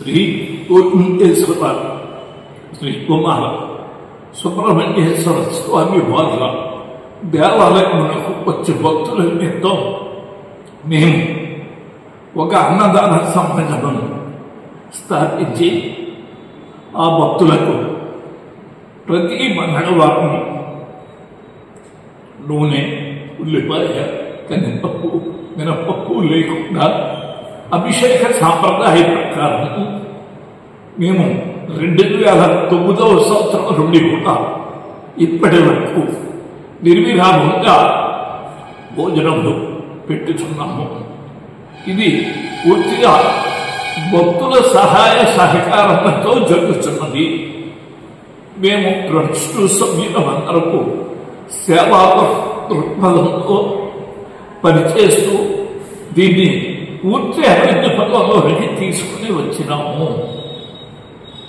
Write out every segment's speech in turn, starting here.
శ్రీ కోటేశ్వర శ్రీ కుమార సుబ్రహ్మణ్యేశ్వర స్వామి వార్ల దేవాలయమునకు వచ్చే భక్తుల నిమిత్తం మేము ఒక అన్నదాన సమాజమును స్థాపించి ఆ భక్తులకు ప్రతి మంగళవారం నూనె, ఉల్లిపాయ, కందిపప్పు, మినపప్పు లేకుండా అభిషేక సాంప్రదాయ ప్రకారం మేము 2009వ సంవత్సరం నుండి కూడా ఇప్పటి వరకు నిర్విరామంగా భోజనములు పెట్టుచున్నాము. ఇది పూర్తిగా భక్తుల సహాయ సహకారంతో జరుగుతున్నది. మేము ట్రస్ట్ సభ్యులందరూ సేవా దృక్పథంతో పనిచేస్తూ దీన్ని పూర్తి అభివృద్ధి పదంలోకి తీసుకుని వచ్చినాము.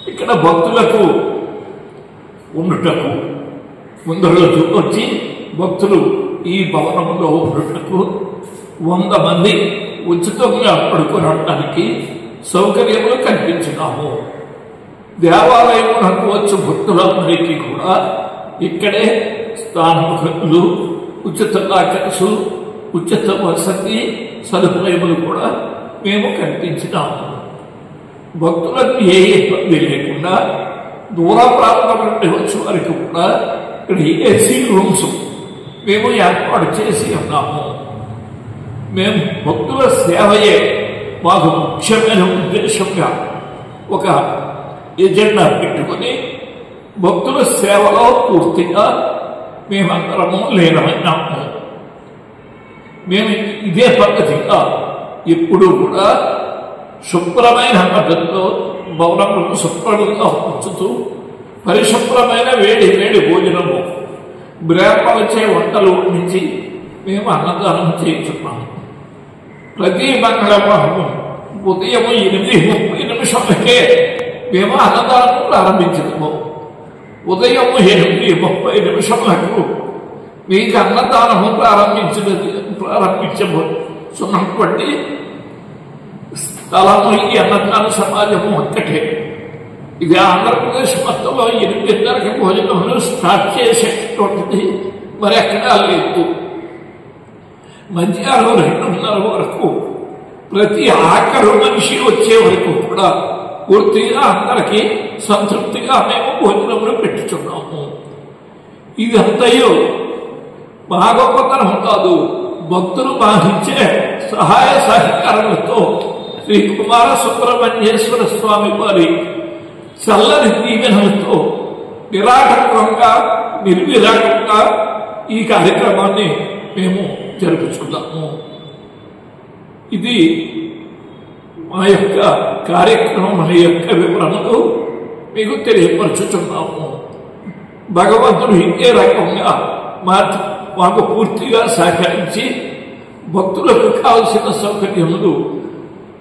ఇక్కడ భక్తులకు ఉండుటకు ముందు రోజు వచ్చి భక్తులు ఈ భవనంలో ఉండుటకు 100 మంది ఉచితంగా పడుకోవడానికి సౌకర్యములు కల్పించినాము. దేవాలయమునకు వచ్చే భక్తులందరికీ కూడా ఇక్కడే స్థానికులు ఉచిత లాకర్సు, ఉచిత వసతి సదుపాయములు కూడా మేము కల్పించినాము. భక్తులకు ఏ ఇబ్బంది లేకుండా దూర ప్రాంతం నుండి వచ్చే వారికి కూడా ఇక్కడ ఏసీ రూమ్స్ మేము ఏర్పాటు చేసి ఉన్నాము. మేము భక్తుల సేవయే మాకు ముఖ్యమైన ఉద్దేశంగా ఒక ఎజెండా పెట్టుకుని భక్తుల సేవలో పూర్తిగా మేమందరము లీనమైనాము. మేము ఇదే పద్ధతిగా ఎప్పుడు కూడా శుభ్రమైన పద్ధతిలో భవనములను శుభ్రంగా ఉంచుతూ పరిశుభ్రమైన వేడి వేడి భోజనము బ్రాహ్మణులచే వంటలు నుంచి మేము అన్నదానం చేయించున్నాము. ప్రతి మంగళవారం ఉదయం 8:30 మేము అన్నదానం ప్రారంభించము. ఉదయం 8:30 మీకు అన్నదానము ప్రారంభించబోతున్నటువంటి స్థలము ఈ అన్నదాన సమాజము ఒక్కటే. ఇది ఆంధ్రప్రదేశ్ మొత్తంలో 8:30 భోజనములు స్టార్ట్ చేసేటువంటిది మరి ఎక్కడా లేదు. మధ్యాహ్నం 2:30 వరకు ప్రతి ఆఖరు మనిషి వచ్చే వరకు కూడా పూర్తిగా అందరికీ సంతృప్తిగా మేము భోజనములు పెట్టుచున్నాము. ఇదంతయో మా గొప్పతనం కాదు, భక్తులు మాకిచ్చే సహాయ సహకారాలతో శ్రీ కుమార సుబ్రహ్మణ్యేశ్వర స్వామి వారి చల్లని దీవెనలతో నిరాటంకంగా నిర్విరాటంగా ఈ కార్యక్రమాన్ని మేము జరుపుచున్నాము. ఇది మా యొక్క కార్యక్రమం యొక్క వివరణలు మీకు తెలియపరచుతున్నాము. భగవంతుడు ఇంకే రకంగా మాకు పూర్తిగా సహకరించి భక్తులకు కావలసిన సౌకర్యములు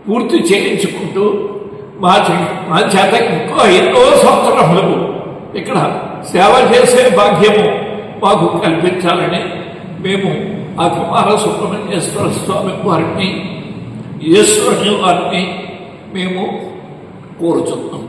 పూర్తి చేయించుకుంటూ మా చేత ఇంకో ఎన్నో సంవత్సరములు ఇక్కడ సేవ చేసే భాగ్యము మాకు కల్పించాలని మేము ఆ కుమార సుబ్రహ్మణ్యేశ్వర స్వామి వారిని, ఈశ్వరుని వారిని మేము కోరుచున్నాం.